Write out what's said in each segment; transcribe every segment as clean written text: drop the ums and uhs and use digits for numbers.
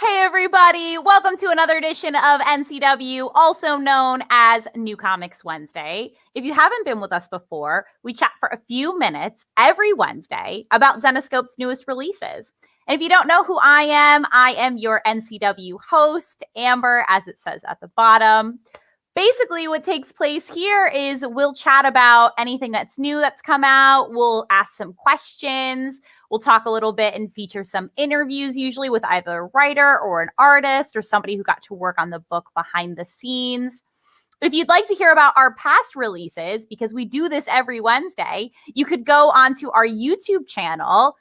Hey everybody, welcome to another edition of NCW, also known as New Comics Wednesday. If you haven't been with us before, we chat for a few minutes every Wednesday about Zenescope's newest releases. And if you don't know who I am your NCW host, Amber, as it says at the bottom. Basically, what takes place here is we'll chat about anything that's new that's come out. We'll ask some questions. We'll talk a little bit and feature some interviews, usually with either a writer or an artist or somebody who got to work on the book behind the scenes. If you'd like to hear about our past releases, because we do this every Wednesday, you could go onto our YouTube channel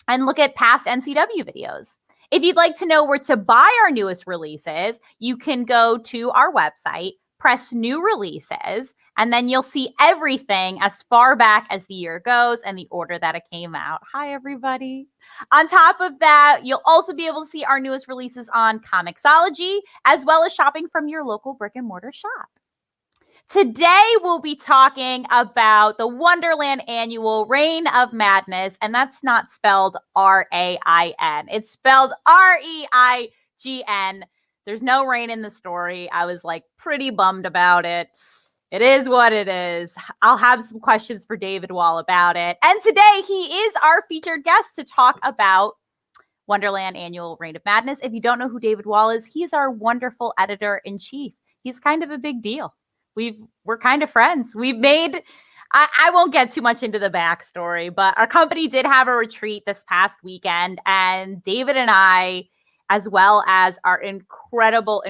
and look at past NCW videos. If you'd like to know where to buy our newest releases, you can go to our website, press new releases, and then you'll see everything as far back as the year goes and the order that it came out. Hi, everybody. On top of that, you'll also be able to see our newest releases on Comixology, as well as shopping from your local brick and mortar shop. Today, we'll be talking about the Wonderland Annual Reign of Madness, and that's not spelled R-A-I-N. It's spelled R-E-I-G-N. There's no rain in the story. I was pretty bummed about it. It is what it is. I'll have some questions for David Wohl about it. And today, he is our featured guest to talk about Wonderland Annual Reign of Madness. If you don't know who David Wohl is, he's our wonderful editor-in-chief. He's kind of a big deal. We're kind of friends. We've made, I won't get too much into the backstory, but our company did have a retreat this past weekend, and David and I, as well as our incredible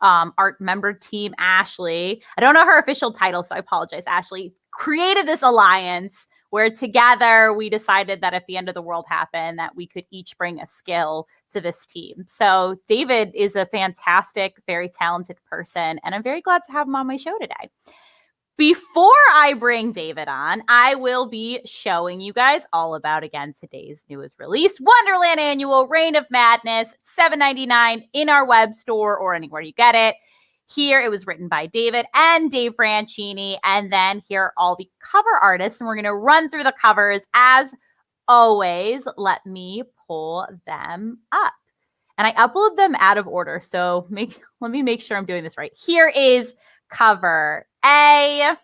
art member team, Ashley, I don't know her official title, so I apologize, Ashley, created this alliance where together we decided that if the end of the world happened, that we could each bring a skill to this team. So David is a fantastic, very talented person, and I'm very glad to have him on my show today. Before I bring David on, I will be showing you guys all about, again, today's newest release, Wonderland Annual Reign of Madness, $7.99 in our web store or anywhere you get it. Here, it was written by David and Dave Franchini, and then here are all the cover artists, and we're going to run through the covers. As always, let me pull them up. And I upload them out of order, so let me make sure I'm doing this right. Here is cover A.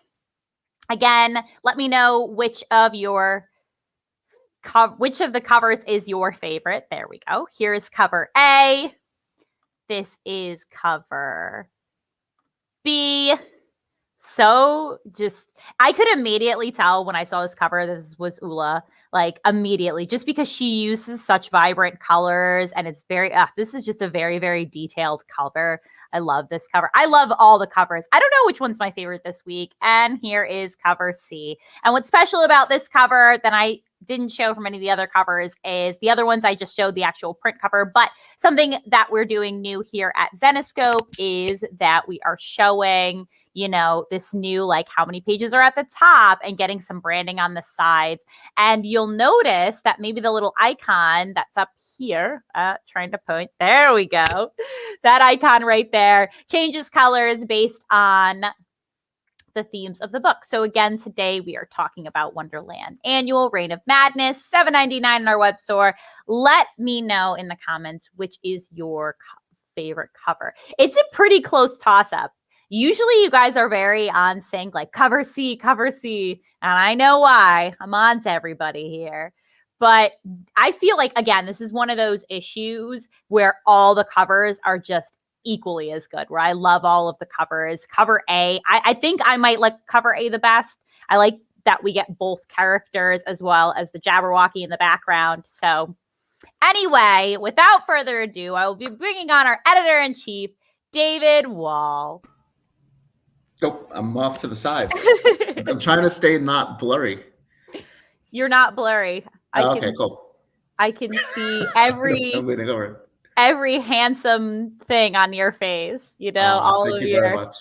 Again, let me know which of the covers is your favorite. There we go. Here is cover A. This is cover B. So I could immediately tell when I saw this cover this was Ula, immediately, just because she uses such vibrant colors, and it's this is just a very, very detailed cover. I love this cover. I love all the covers. I don't know which one's my favorite this week. And here is cover C. And what's special about this cover that I didn't show from any of the other covers is the other ones I just showed the actual print cover, but something that we're doing new here at Zenescope is that we are showing, this new, how many pages are at the top and getting some branding on the sides. And you'll notice that maybe the little icon that's up here, trying to point, there we go. That icon right there changes colors based on the themes of the book. So again, today we are talking about Wonderland Annual Reign of Madness, $7.99 in our web store. Let me know in the comments which is your favorite cover. It's a pretty close toss-up. Usually you guys are very on sync, cover C, and I know why. I'm on to everybody here. But I feel again, this is one of those issues where all the covers are just equally as good, where I love all of the covers. Cover A, I think I might like cover A the best. I like that we get both characters as well as the Jabberwocky in the background. So anyway, without further ado, I will be bringing on our editor-in-chief, David Wohl. Oh, I'm off to the side. I'm trying to stay not blurry. You're not blurry. Okay, cool. I can see every handsome thing on your face. All thank of you very much.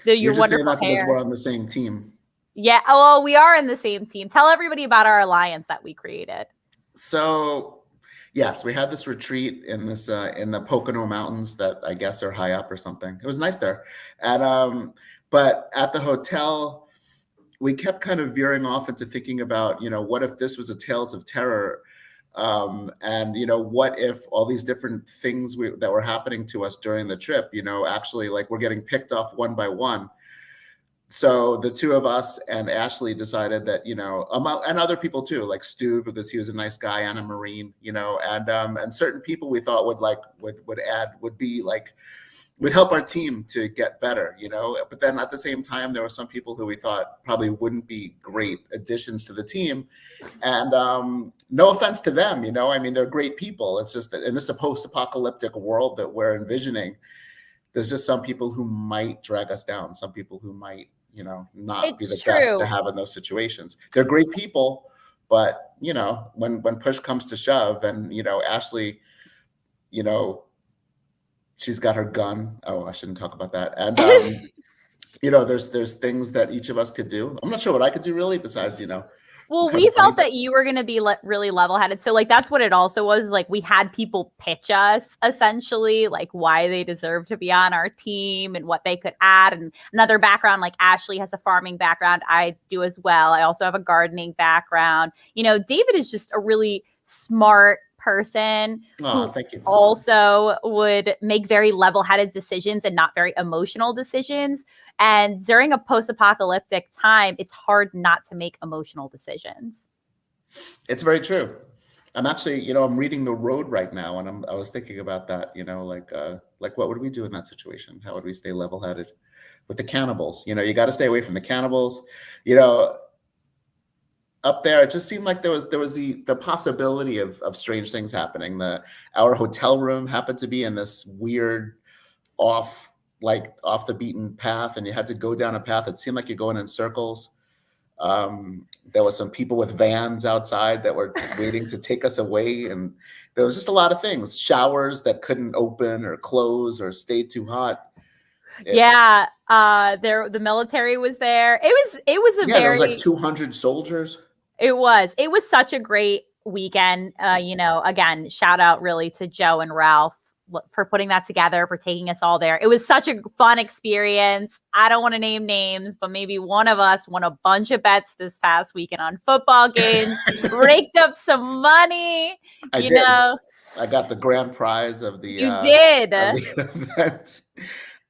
Your just wonderful saying that hair. because we're on the same team. Yeah. Oh, well, we are in the same team. Tell everybody about our alliance that we created. So, yes, we had this retreat in the Pocono Mountains that I guess are high up or something. It was nice there, and but at the hotel, we kept kind of veering off into thinking about, what if this was a Tales of Terror And what if all these different things that were happening to us during the trip, actually like we're getting picked off one by one. So the two of us and Ashley decided that, and other people too, like Stu, because he was a nice guy, and a Marine, and certain people we thought would help our team to get better, but then at the same time, there were some people who we thought probably wouldn't be great additions to the team. And no offense to them, I mean, they're great people. It's just that in this post-apocalyptic world that we're envisioning, there's just some people who might drag us down, some people who might, not be the best to have in those situations. They're great people, but, when push comes to shove, and, Ashley, she's got her gun. Oh, I shouldn't talk about that. And, there's things that each of us could do. I'm not sure what I could do really besides, Well, we felt that you were going to be really level-headed. So, like, that's what it also was. Like, we had people pitch us, essentially, like, why they deserve to be on our team and what they could add. And another background, like, Ashley has a farming background. I do as well. I also have a gardening background. David is just a really smart person who also would make very level-headed decisions and not very emotional decisions. And during a post-apocalyptic time, it's hard not to make emotional decisions. It's very true. I'm actually, I'm reading The Road right now, and I was thinking about that, like what would we do in that situation? How would we stay level-headed with the cannibals? You got to stay away from the cannibals. Up there, it just seemed like there was the possibility of strange things happening. Our hotel room happened to be in this weird off the beaten path, and you had to go down a path that seemed like you're going in circles. There was some people with vans outside that were waiting to take us away, and there was just a lot of things. Showers that couldn't open or close or stayed too hot. The military was there. It was there was like 200 soldiers. It was such a great weekend. Again, shout out really to Joe and Ralph for putting that together, for taking us all there. It was such a fun experience. I don't want to name names, but maybe one of us won a bunch of bets this past weekend on football games, raked up some money. I did. I got the grand prize of the event.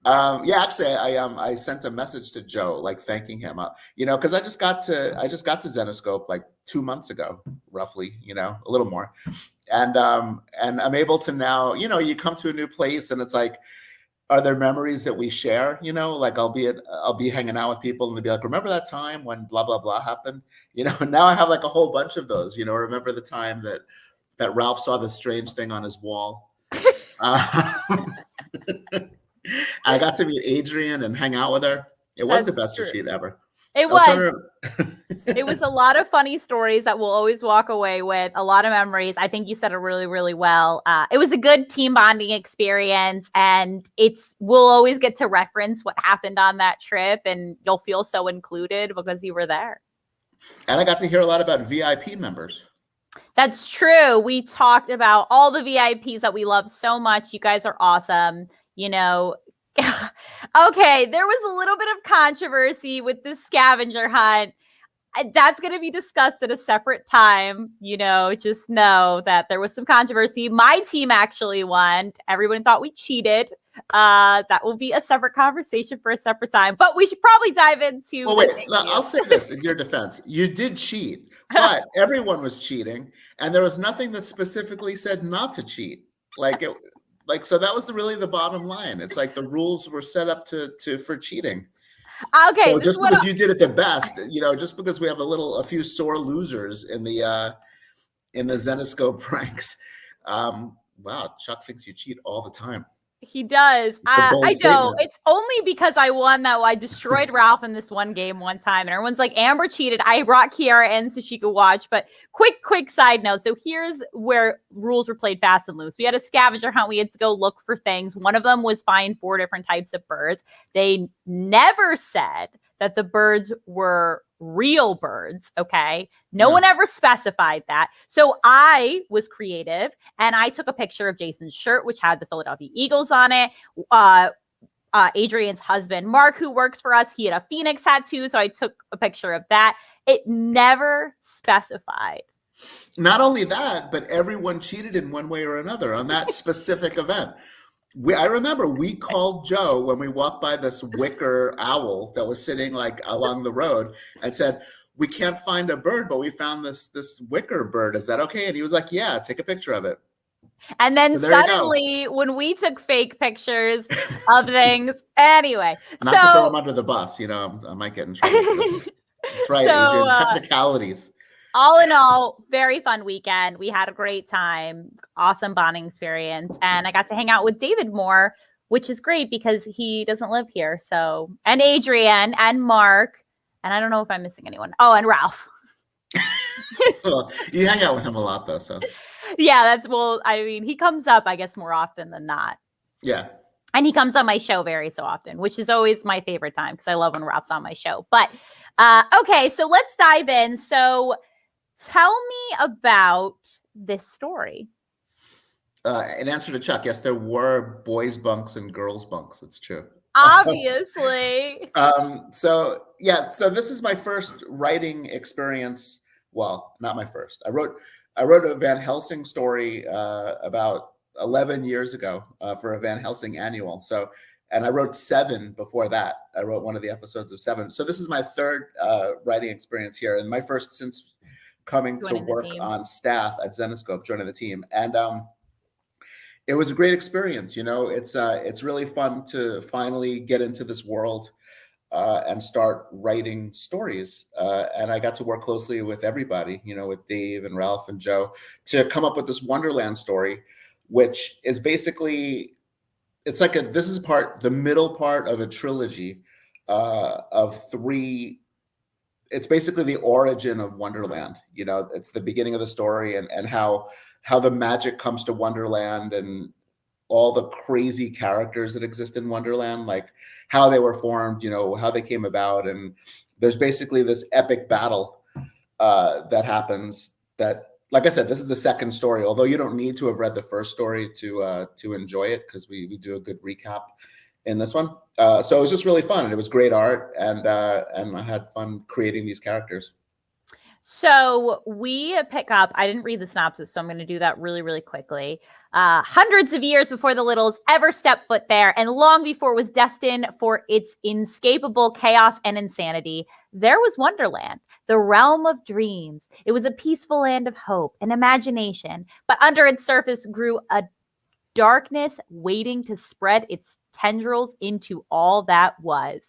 Actually, I sent a message to Joe, like thanking him, because I just got to Zenescope like 2 months ago, roughly, a little more, and I'm able to now, you come to a new place, and it's like, are there memories that we share? Like I'll be hanging out with people, and they'll be like, remember that time when blah blah blah happened? Now I have like a whole bunch of those. Remember the time that Ralph saw this strange thing on his wall. I got to meet Adrian and hang out with her. It was the best retreat ever. It was. It was a lot of funny stories that we'll always walk away with, a lot of memories. I think you said it really, really well. It was a good team bonding experience, and we'll always get to reference what happened on that trip, and you'll feel so included because you were there. And I got to hear a lot about VIP members. That's true. We talked about all the VIPs that we love so much. You guys are awesome. Okay, there was a little bit of controversy with the scavenger hunt. That's going to be discussed at a separate time. Just know that there was some controversy. My team actually won. Everyone thought we cheated. That will be a separate conversation for a separate time. But we should probably dive into. Well, wait, I'll say this in your defense. You did cheat, but everyone was cheating, and there was nothing that specifically said not to cheat. So that was really the bottom line. It's like the rules were set up for cheating. Okay. So just because you did it the best, just because we have a few sore losers in the Zenescope ranks. Wow, Chuck thinks you cheat all the time. He does. I know. It's only because I won that I destroyed Ralph in this one game one time. And everyone's like, Amber cheated. I brought Kiara in so she could watch. But quick side note. So here's where rules were played fast and loose. We had a scavenger hunt. We had to go look for things. One of them was find 4 different types of birds. They never said that the birds were real birds, okay? No one ever specified that. So I was creative, and I took a picture of Jason's shirt, which had the Philadelphia Eagles on it. Adrian's husband, Mark, who works for us, he had a Phoenix tattoo, so I took a picture of that. It never specified Not only that, but everyone cheated in one way or another on that specific event. I remember we called Joe when we walked by this wicker owl that was sitting like along the road and said, we can't find a bird, but we found this wicker bird. Is that okay? And he was like, yeah, take a picture of it. And then so suddenly, when we took fake pictures of things, anyway. Not to throw him under the bus, I might get in trouble for this. That's right, Adrian. Technicalities. All in all, very fun weekend. We had a great time, awesome bonding experience, and I got to hang out with David more, which is great because he doesn't live here. So, and Adrian and Mark, and I don't know if I'm missing anyone. Oh, and Ralph. Well, you hang out with him a lot, though, so. Yeah, he comes up, I guess, more often than not. Yeah. And he comes on my show very so often, which is always my favorite time because I love when Ralph's on my show. But, okay, so let's dive in. So, tell me about this story. In answer to Chuck, yes, there were boys' bunks and girls' bunks. It's true. Obviously. So this is my first writing experience. Well, not my first. I wrote a Van Helsing story about 11 years ago for a Van Helsing Annual. So, and I wrote 7 before that. I wrote one of the episodes of 7. So this is my third writing experience here, and my first since coming to work on staff at Zenescope, joining the team. And it was a great experience. It's really fun to finally get into this world and start writing stories. And I got to work closely with everybody, with Dave and Ralph and Joe, to come up with this Wonderland story, which is basically, it's like the middle part of a trilogy of 3. It's basically the origin of Wonderland. It's the beginning of the story and how the magic comes to Wonderland and all the crazy characters that exist in Wonderland, like how they were formed, how they came about. And there's basically this epic battle that happens that, like I said, this is the second story, although you don't need to have read the first story to enjoy it, because we do a good recap in this one. So it was just really fun, and it was great art, and I had fun creating these characters. So we pick up, I didn't read the synopsis, so I'm going to do that really, really quickly. Hundreds of years before the Littles ever stepped foot there, and long before it was destined for its inescapable chaos and insanity, there was Wonderland, the realm of dreams. It was a peaceful land of hope and imagination, but under its surface grew a darkness waiting to spread its tendrils into all that was.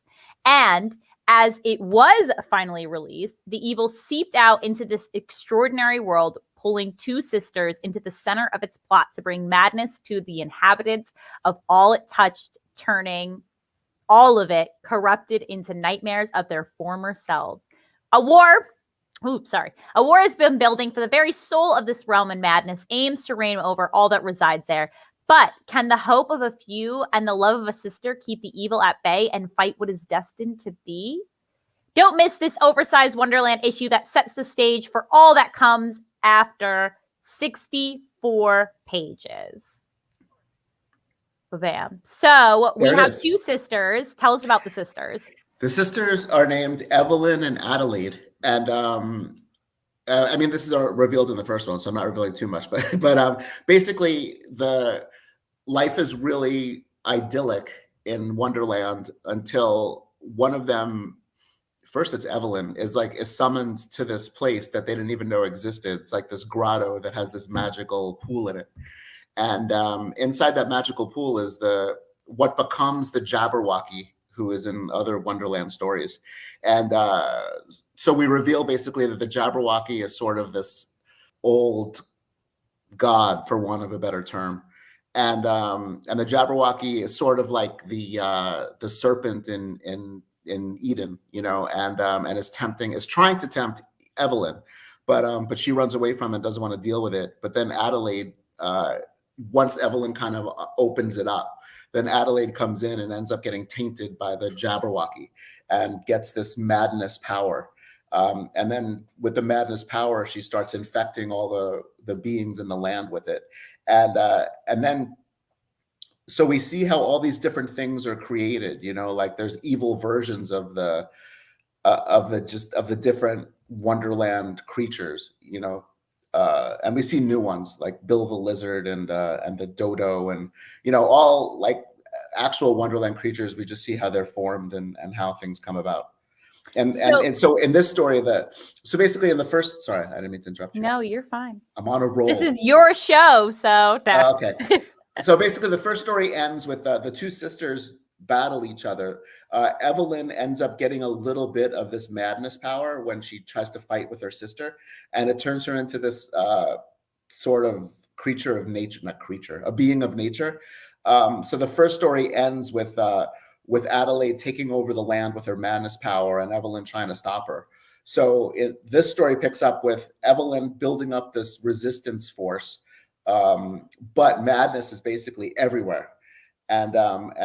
And as it was finally released, the evil seeped out into this extraordinary world, pulling 2 sisters into the center of its plot to bring madness to the inhabitants of all it touched, turning all of it corrupted into nightmares of their former selves. A war has been building, for the very soul of this realm, and madness aims to reign over all that resides there. But can the hope of a few and the love of a sister keep the evil at bay and fight what is destined to be? Don't miss this oversized Wonderland issue that sets the stage for all that comes after. 64 pages. Bam. So we have 2 sisters. Tell us about the sisters. The sisters are named Evelyn and Adelaide. And I mean, this is revealed in the first one, so I'm not revealing too much. But basically, the life is really idyllic in Wonderland until one of them, first it's Evelyn, is summoned to this place that they didn't even know existed. It's like this grotto that has this magical pool in it. And inside that magical pool is what becomes the Jabberwocky, who is in other Wonderland stories. And so we reveal basically that the Jabberwocky is sort of this old god, for want of a better term. And the Jabberwocky is sort of like the serpent in Eden, and is trying to tempt Evelyn, but she runs away from it, doesn't want to deal with it. But then Adelaide, once Evelyn kind of opens it up, then Adelaide comes in and ends up getting tainted by the Jabberwocky and gets this madness power. And then with the madness power, she starts infecting all the beings in the land with it. And then, so we see how all these different things are created, like there's evil versions of the different Wonderland creatures, and we see new ones like Bill the Lizard and the Dodo, and all like actual Wonderland creatures. We just see how they're formed and how things come about. And so in this story, so basically in the first, sorry, I didn't mean to interrupt you. No, you're fine. I'm on a roll. This is your show, so okay. So basically, the first story ends with the two sisters battle each other. Evelyn ends up getting a little bit of this madness power when she tries to fight with her sister, and it turns her into this sort of creature of nature, not creature, a being of nature. So the first story ends with Adelaide taking over the land with her madness power and Evelyn trying to stop her. So this story picks up with Evelyn building up this resistance force, but madness is basically everywhere, and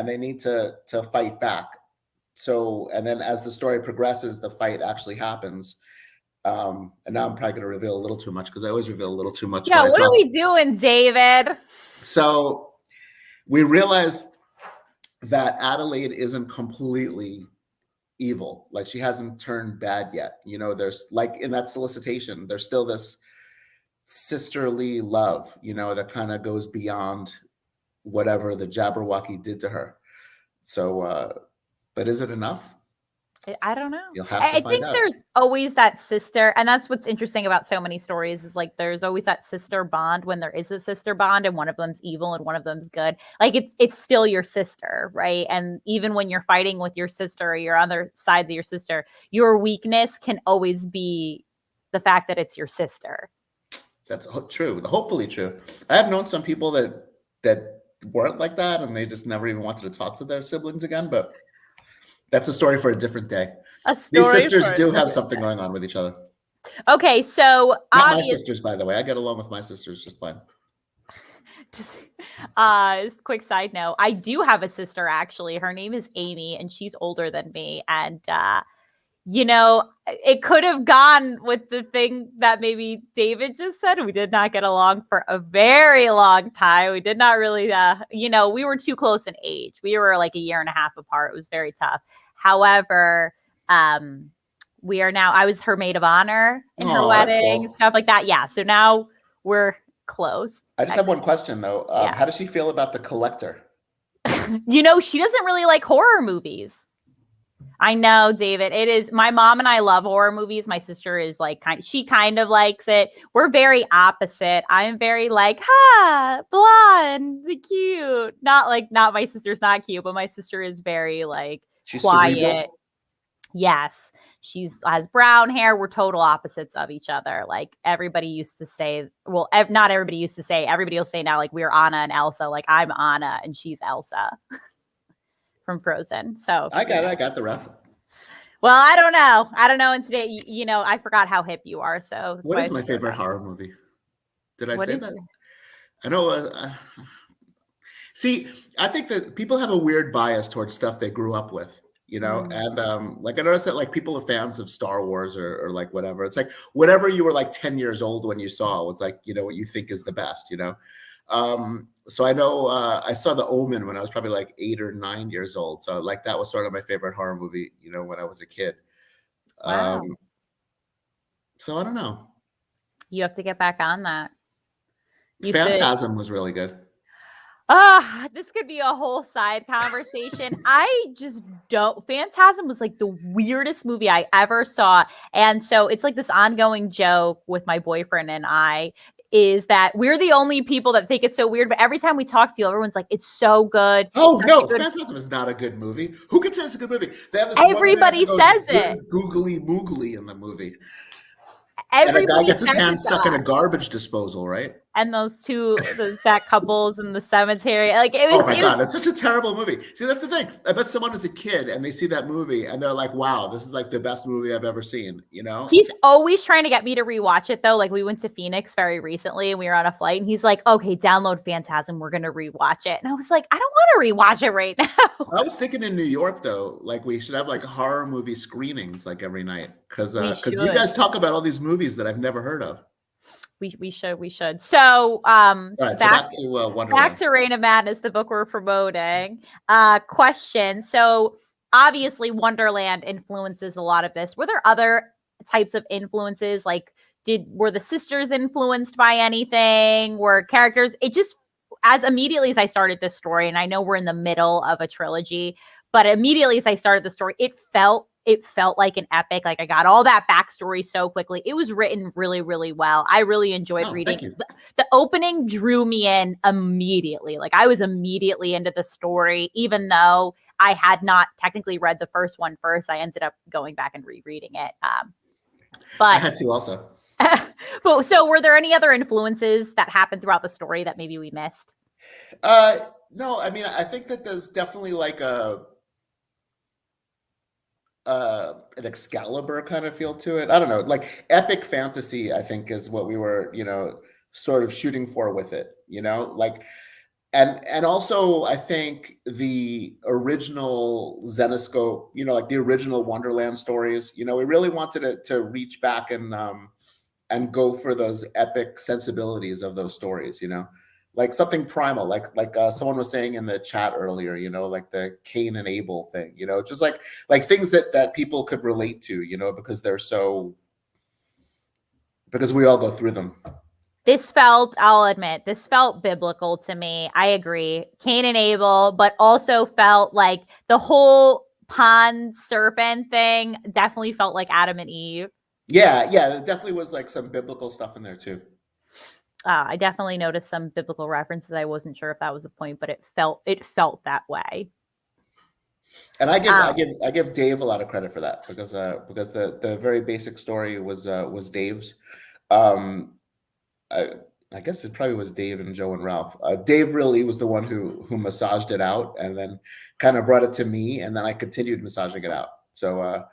they need to fight back. So, and then as the story progresses, the fight actually happens. And now I'm probably going to reveal a little too much, because I always reveal a little too much. Yeah, what are we doing, David? So we realized that Adelaide isn't completely evil. Like, she hasn't turned bad yet. There's, like, in that solicitation, there's still this sisterly love, that kind of goes beyond whatever the Jabberwocky did to her. So, but is it enough? I don't know. You'll have to find out. I think there's always that sister, and that's what's interesting about so many stories, is like there's always that sister bond when there is a sister bond, and one of them's evil and one of them's good. Like it's still your sister, right? And even when you're fighting with your sister or your other sides of your sister, your weakness can always be the fact that it's your sister. That's true. Hopefully true. I have known some people that weren't like that, and they just never even wanted to talk to their siblings again, but that's a story for a different day. These sisters do have something going on with each other. Okay, so not my sisters, by the way. I get along with my sisters just fine. Just quick side note, I do have a sister, actually. Her name is Amy, and she's older than me. And it could have gone with the thing that maybe David just said. We did not get along for a very long time. We did not really, we were too close in age. We were like a year and a half apart. It was very tough. However, we are now, I was her maid of honor in her wedding, cool. Stuff like that. Yeah. So now we're close. I just have one question, though. How does she feel about The Collector? She doesn't really like horror movies. I know, David. It is. My mom and I love horror movies. My sister is like, she kind of likes it. We're very opposite. I'm very like, blonde, cute. Not my sister's not cute, but my sister is very like quiet. Cerebral? Yes. She has brown hair. We're total opposites of each other. Like everybody used to say, well, not everybody used to say, everybody will say now, like we're Anna and Elsa. Like I'm Anna and she's Elsa. From Frozen. So I got the ref. Well, I don't know. And today, I forgot how hip you are. So what is my favorite horror movie? Did I say that? I know. See, I think that people have a weird bias towards stuff they grew up with, and like I noticed that like people are fans of Star Wars or like whatever. It's like whatever you were like 10 years old when you saw was like, what you think is the best, So I know I saw The Omen when I was probably like 8 or 9 years old. So like that was sort of my favorite horror movie, when I was a kid. Wow. So I don't know. You have to get back on that. Phantasm was really good. This could be a whole side conversation. I just don't. Phantasm was like the weirdest movie I ever saw. And so it's like this ongoing joke with my boyfriend and I. Is that we're the only people that think it's so weird, but every time we talk to people, everyone's like, it's so good. Oh, no, Phantasm is not a good movie. Who can say it's a good movie? They have this everybody says it. Googly moogly in the movie. Everybody and a guy gets his hand stuck in a garbage disposal, right? And those that couples in the cemetery. Like it was. Oh my God, it's such a terrible movie. See, that's the thing. I bet someone is a kid and they see that movie and they're like, wow, this is like the best movie I've ever seen, He's always trying to get me to rewatch it though. Like we went to Phoenix very recently and we were on a flight and he's like, okay, download Phantasm. We're going to rewatch it. And I was like, I don't want to rewatch it right now. I was thinking in New York though, like we should have like horror movie screenings like every night. Cause you guys talk about all these movies that I've never heard of. We should. So, right, back to Wonderland. Back to Reign of Madness, the book we're promoting. Question. So, obviously, Wonderland influences a lot of this. Were there other types of influences? Like, were the sisters influenced by anything? Were characters, it just, as immediately as I started this story, and I know we're in the middle of a trilogy, but immediately as I started the story, it felt like an epic. Like I got all that backstory so quickly. It was written really, really well. I really enjoyed reading. The opening drew me in immediately. Like I was immediately into the story, even though I had not technically read the first one first. I ended up going back and rereading it. But I had to also. But so were there any other influences that happened throughout the story that maybe we missed? No, I mean, I think that there's definitely like an Excalibur kind of feel to it. I don't know, like epic fantasy, I think is what we were, sort of shooting for with it, like, and also I think the original Zenescope, like the original Wonderland stories, we really wanted to reach back and go for those epic sensibilities of those stories, like something primal, like someone was saying in the chat earlier, like the Cain and Abel thing, just like things that people could relate to, because because we all go through them. I'll admit, this felt biblical to me. I agree. Cain and Abel, but also felt like the whole pond serpent thing definitely felt like Adam and Eve. Yeah, there definitely was like some biblical stuff in there too. I definitely noticed some biblical references. I wasn't sure if that was the point, but it felt that way. And I give Dave a lot of credit for that because the very basic story was Dave's. I guess it probably was Dave and Joe and Ralph. Dave really was the one who massaged it out and then kind of brought it to me, and then I continued massaging it out. So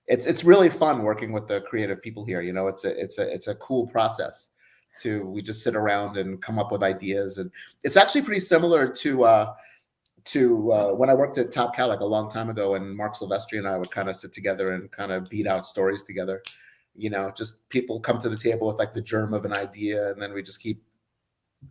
it's really fun working with the creative people here. It's a cool process. We just sit around and come up with ideas, and it's actually pretty similar to when I worked at Top Cal like a long time ago, and Mark Silvestri and I would kind of sit together and kind of beat out stories together. Just people come to the table with like the germ of an idea, and then we just keep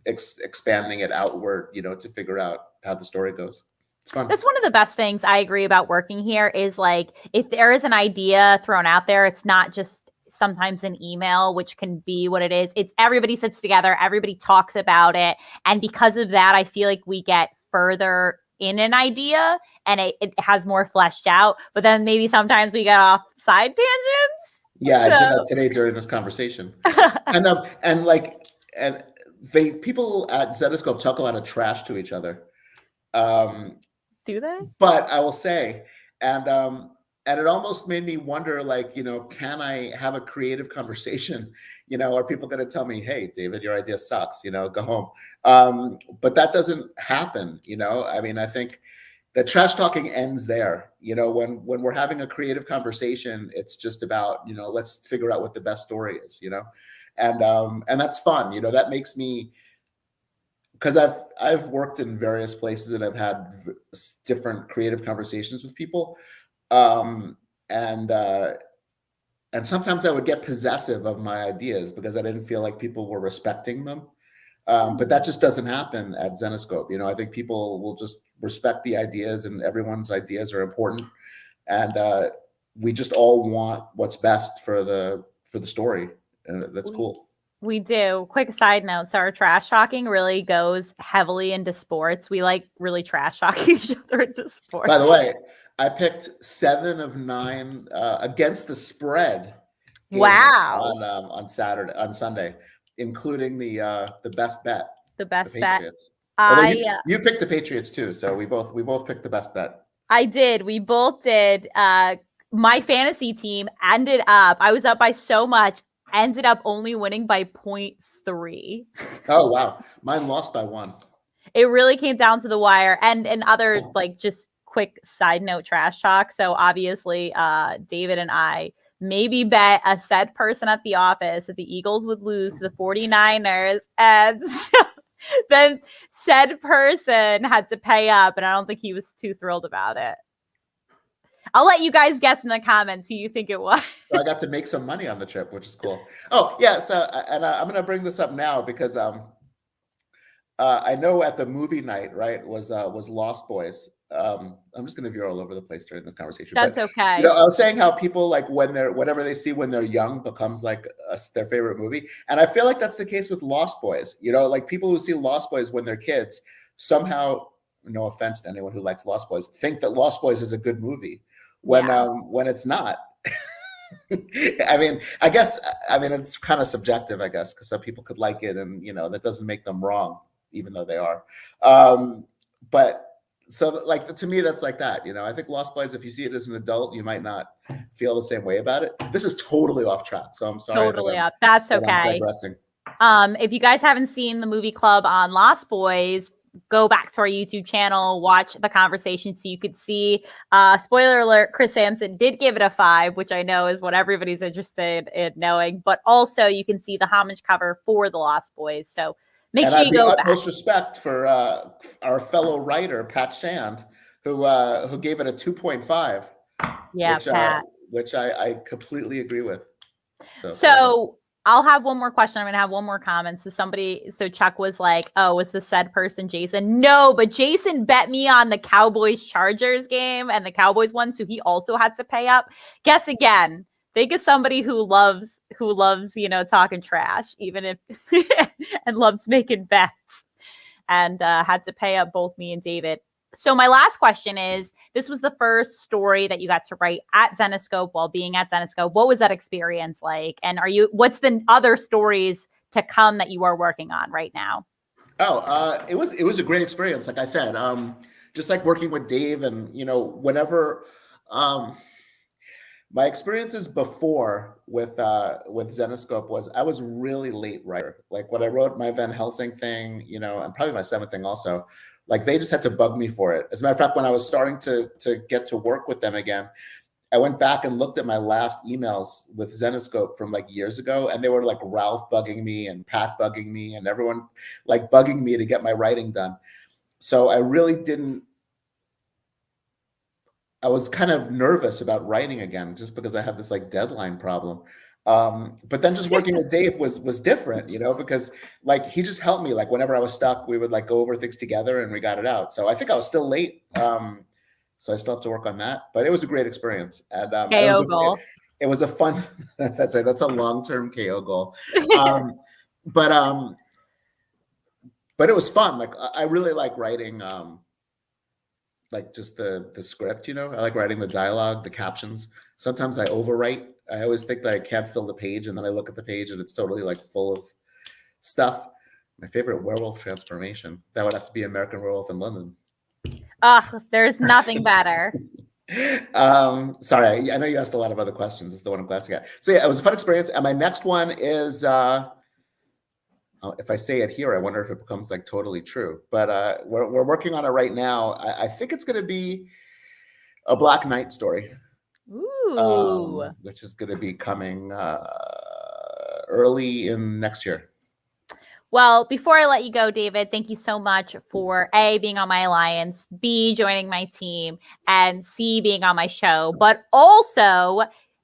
expanding it outward, to figure out how the story goes. It's fun. That's one of the best things I agree about working here is like, if there is an idea thrown out there, it's not just sometimes an email, which can be what it is. It's everybody sits together, everybody talks about it. And because of that, I feel like we get further in an idea and it has more fleshed out, but then maybe sometimes we get off side tangents. Yeah, so. I did that today during this conversation. and people at Zenescope talk a lot of trash to each other. Do they? But I will say, and it almost made me wonder, like, can I have a creative conversation? Are people going to tell me, hey, David, your idea sucks, go home. But that doesn't happen, I mean, I think the trash talking ends there. When we're having a creative conversation, it's just about, let's figure out what the best story is, and that's fun. That makes me, because I've worked in various places and I've had different creative conversations with people, and sometimes I would get possessive of my ideas because I didn't feel like people were respecting them. But that just doesn't happen at Zenescope. I think people will just respect the ideas, and everyone's ideas are important, and we just all want what's best for the story, and that's cool. We do. Quick side note. So our trash talking really goes heavily into sports. We like really trash talk each other into sports. By the way, I picked 7 of 9 against the spread. Wow. On Sunday, including the best bet. The best bet. You picked the Patriots too, so we both picked the best bet. I did. We both did. My fantasy team ended up, I was up by so much, ended up only winning by 0.3. Oh, wow. Mine lost by 1. It really came down to the wire. And other, like, just quick side note trash talk. So obviously, David and I maybe bet a said person at the office that the Eagles would lose to the 49ers. And so then said person had to pay up, and I don't think he was too thrilled about it. I'll let you guys guess in the comments who you think it was. So I got to make some money on the trip, which is cool. Oh, yeah. So, and I'm going to bring this up now because I know at the movie night, right, was Lost Boys. I'm just going to veer all over the place during this conversation. That's but, okay. You know, I was saying how people like whatever they see when they're young becomes like their favorite movie, and I feel like that's the case with Lost Boys. You know, like people who see Lost Boys when they're kids somehow, no offense to anyone who likes Lost Boys, think that Lost Boys is a good movie when it's not. I mean, it's kind of subjective, I guess, because some people could like it, and you know that doesn't make them wrong, even though they are. But so, like to me, that's like that. You know, I think Lost Boys, if you see it as an adult, you might not feel the same way about it. This is totally off track, so I'm sorry. Totally up. That's okay. I'm digressing. If you guys haven't seen the movie club on Lost Boys, go back to our YouTube channel, watch the conversation so you could see. Spoiler alert, Chris Sampson did give it a 5, which I know is what everybody's interested in knowing. But also you can see the homage cover for the Lost Boys. So make sure you go back. Utmost respect for our fellow writer, Pat Shand, who gave it a 2.5. Yeah, Pat. Which I completely agree with. So I'll have one more question. I'm going to have one more comment. So Chuck was like, oh, was the said person Jason? No, but Jason bet me on the Cowboys-Chargers game and the Cowboys won, so he also had to pay up. Guess again. Think of somebody who loves, you know, talking trash, even if, and loves making bets, and had to pay up both me and David. So my last question is, this was the first story that you got to write at Zenescope while being at Zenescope. What was that experience like? And what's the other stories to come that you are working on right now? It was a great experience. Like I said, just like working with Dave, and, you know, whenever, my experiences before with Zenescope was I was really late writer. Like when I wrote my Van Helsing thing, you know, and probably my 7th thing also, like they just had to bug me for it. As a matter of fact, when I was starting to get to work with them again, I went back and looked at my last emails with Zenescope from like years ago, and they were like Ralph bugging me and Pat bugging me and everyone like bugging me to get my writing done. So I really didn't. I was kind of nervous about writing again, just because I have this like deadline problem. But then just working with Dave was different, you know, because like he just helped me. Like whenever I was stuck, we would like go over things together and we got it out. So I think I was still late. So I still have to work on that. But it was a great experience. And it was a fun. That's a long-term KO goal. But it was fun. Like I really like writing. Like just the script, you know, I like writing the dialogue, the captions. Sometimes I overwrite. I always think that I can't fill the page, and then I look at the page and it's totally like full of stuff. My favorite werewolf transformation, that would have to be American Werewolf in London. There's nothing better. Sorry, I know you asked a lot of other questions. It's the one I'm glad to get. So yeah, it was a fun experience. And my next one is if I say it here, I wonder if it becomes like totally true. But we're working on it right now. I think it's going to be a Black Knight story. Ooh. Which is going to be coming early in next year. Well, before I let you go, David, thank you so much for A, being on my alliance, B, joining my team, and C, being on my show. But also,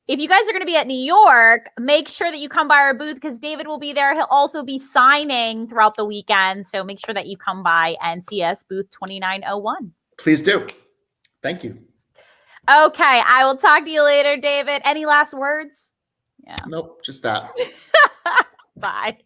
if you guys are going to be at New York, make sure that you come by our booth because David will be there. He'll also be signing throughout the weekend. So make sure that you come by and see us, booth 2901. Please do. Thank you. Okay. I will talk to you later, David. Any last words? Yeah. Nope. Just that. Bye.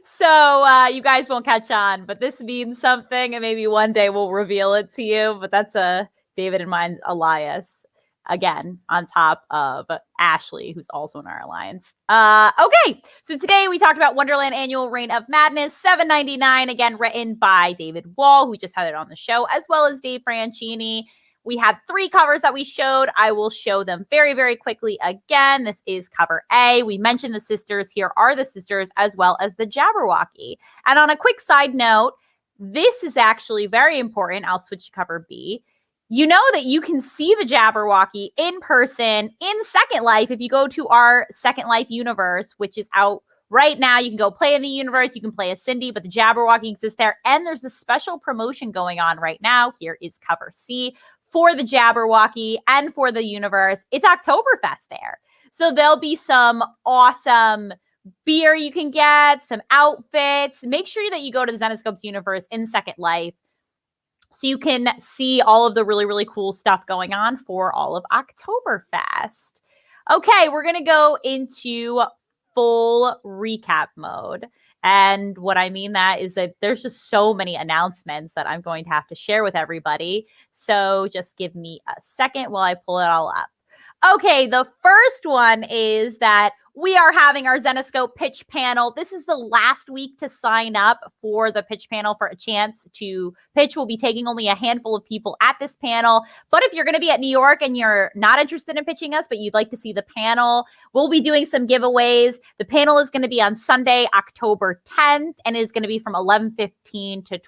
So you guys won't catch on, but this means something, and maybe one day we'll reveal it to you. But that's a David and mine, Elias, again, on top of Ashley, who's also in our alliance. Okay, so today we talked about Wonderland Annual Reign of Madness, $7.99, again, written by David Wohl, who just had it on the show, as well as Dave Franchini. We had 3 covers that we showed. I will show them very, very quickly again. This is cover A. We mentioned the sisters. Here are the sisters, as well as the Jabberwocky. And on a quick side note, this is actually very important. I'll switch to cover B. You know that you can see the Jabberwocky in person in Second Life if you go to our Second Life universe, which is out right now. You can go play in the universe. You can play as Cindy, but the Jabberwocky exists there. And there's a special promotion going on right now. Here is cover C for the Jabberwocky and for the universe. It's Oktoberfest there. So there'll be some awesome beer you can get, some outfits. Make sure that you go to the Zenescope's universe in Second Life so you can see all of the really, really cool stuff going on for all of Oktoberfest. Okay, we're going to go into full recap mode. And what I mean that is that there's just so many announcements that I'm going to have to share with everybody. So just give me a second while I pull it all up. Okay, the first one is that we are having our Zenescope pitch panel. This is the last week to sign up for the pitch panel for a chance to pitch. We'll be taking only a handful of people at this panel. But if you're going to be at New York and you're not interested in pitching us, but you'd like to see the panel, we'll be doing some giveaways. The panel is going to be on Sunday, October 10th, and is going to be from 11:15 to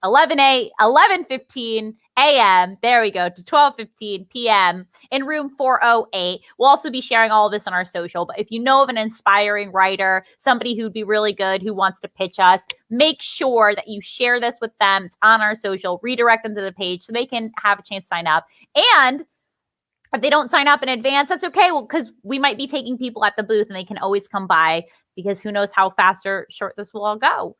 11:15 a.m. There we go, to 12:15 p.m. in room 408. We'll also be sharing all of this on our social. But if you know of an inspiring writer, somebody who'd be really good, who wants to pitch us, make sure that you share this with them. It's on our social. Redirect them to the page so they can have a chance to sign up. And if they don't sign up in advance, that's okay. Well, because we might be taking people at the booth and they can always come by, because who knows how fast or short this will all go.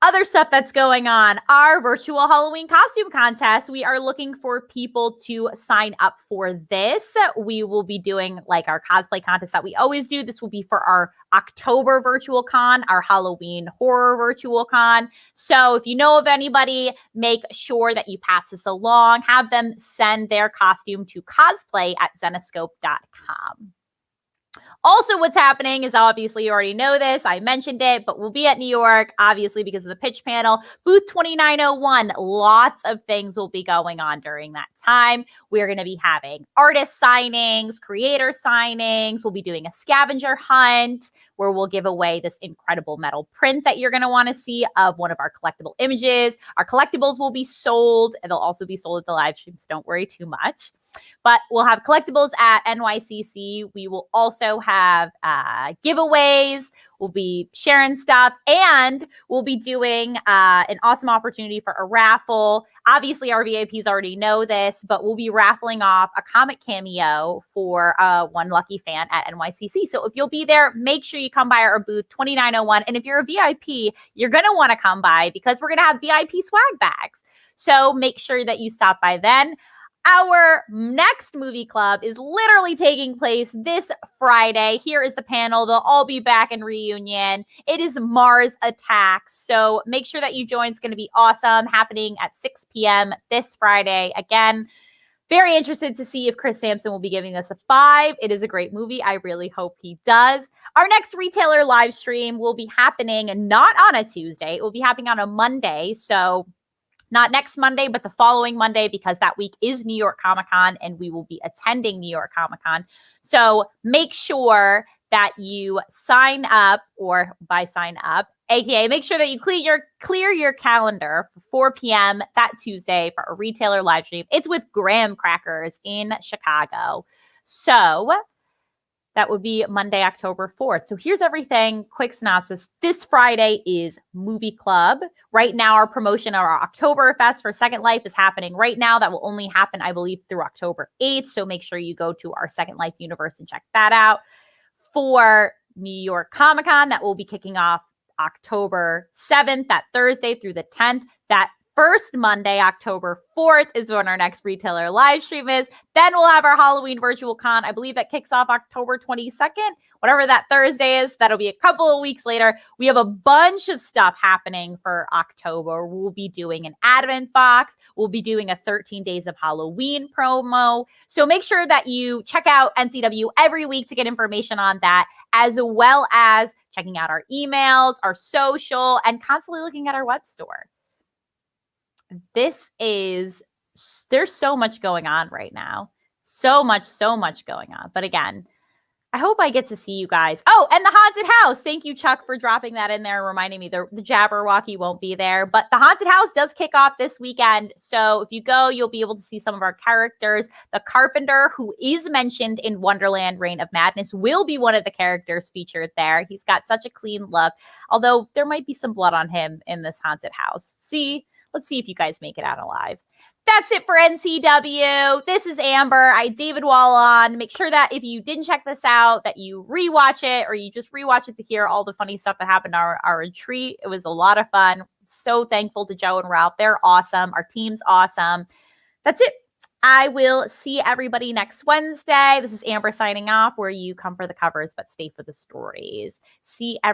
Other stuff that's going on, our virtual Halloween costume contest. We are looking for people to sign up for this. We will be doing like our cosplay contest that we always do. This will be for our October virtual con, our Halloween horror virtual con. So if you know of anybody, make sure that you pass this along. Have them send their costume to cosplay@zenescope.com. Also, what's happening is, obviously you already know this, I mentioned it, but we'll be at New York, obviously, because of the pitch panel. Booth 2901, lots of things will be going on during that time. We're going to be having artist signings, creator signings. We'll be doing a scavenger hunt where we'll give away this incredible metal print that you're going to want to see of one of our collectible images. Our collectibles will be sold, and they'll also be sold at the live stream, so don't worry too much. But we'll have collectibles at NYCC. We will also have giveaways. We'll be sharing stuff, and we'll be doing an awesome opportunity for a raffle. Obviously, our VIPs already know this, but we'll be raffling off a comic cameo for one lucky fan at NYCC. So if you'll be there, make sure you come by our booth 2901. And if you're a VIP, you're going to want to come by because we're going to have VIP swag bags. So make sure that you stop by then. Our next movie club is literally taking place this Friday. Here is the panel. They'll all be back in reunion. It is Mars Attacks. So make sure that you join. It's going to be awesome. Happening at 6 p.m. this Friday. Again, very interested to see if Chris Sampson will be giving us a 5. It is a great movie. I really hope he does. Our next retailer live stream will be happening not on a Tuesday. It will be happening on a Monday. So not next Monday, but the following Monday, because that week is New York Comic Con and we will be attending New York Comic Con. So make sure that you sign up, or by sign up, aka make sure that you clear your calendar for 4 p.m. that Tuesday for a retailer live stream. It's with Graham Crackers in Chicago. So that would be Monday, October 4th. So here's everything. Quick synopsis. This Friday is Movie Club. Right now, our promotion of our Oktoberfest for Second Life is happening right now. That will only happen, I believe, through October 8th. So make sure you go to our Second Life universe and check that out. For New York Comic Con, that will be kicking off October 7th, that Thursday through the 10th. That first Monday, October 4th, is when our next retailer live stream is. Then we'll have our Halloween virtual con. I believe that kicks off October 22nd, whatever that Thursday is. That'll be a couple of weeks later. We have a bunch of stuff happening for October. We'll be doing an Advent box. We'll be doing a 13 Days of Halloween promo. So make sure that you check out NCW every week to get information on that, as well as checking out our emails, our social, and constantly looking at our web store. There's so much going on right now. So much going on. But again, I hope I get to see you guys. Oh, and the Haunted House. Thank you, Chuck, for dropping that in there, reminding me the Jabberwocky won't be there. But the Haunted House does kick off this weekend. So if you go, you'll be able to see some of our characters. The Carpenter, who is mentioned in Wonderland Reign of Madness, will be one of the characters featured there. He's got such a clean look, although there might be some blood on him in this Haunted House. See? Let's see if you guys make it out alive. That's it for NCW. This is Amber. I David Wohl on. Make sure that if you didn't check this out, that you rewatch it, or you just rewatch it to hear all the funny stuff that happened at our retreat. It was a lot of fun. So thankful to Joe and Ralph. They're awesome. Our team's awesome. That's it. I will see everybody next Wednesday. This is Amber signing off, where you come for the covers, but stay for the stories. See everybody.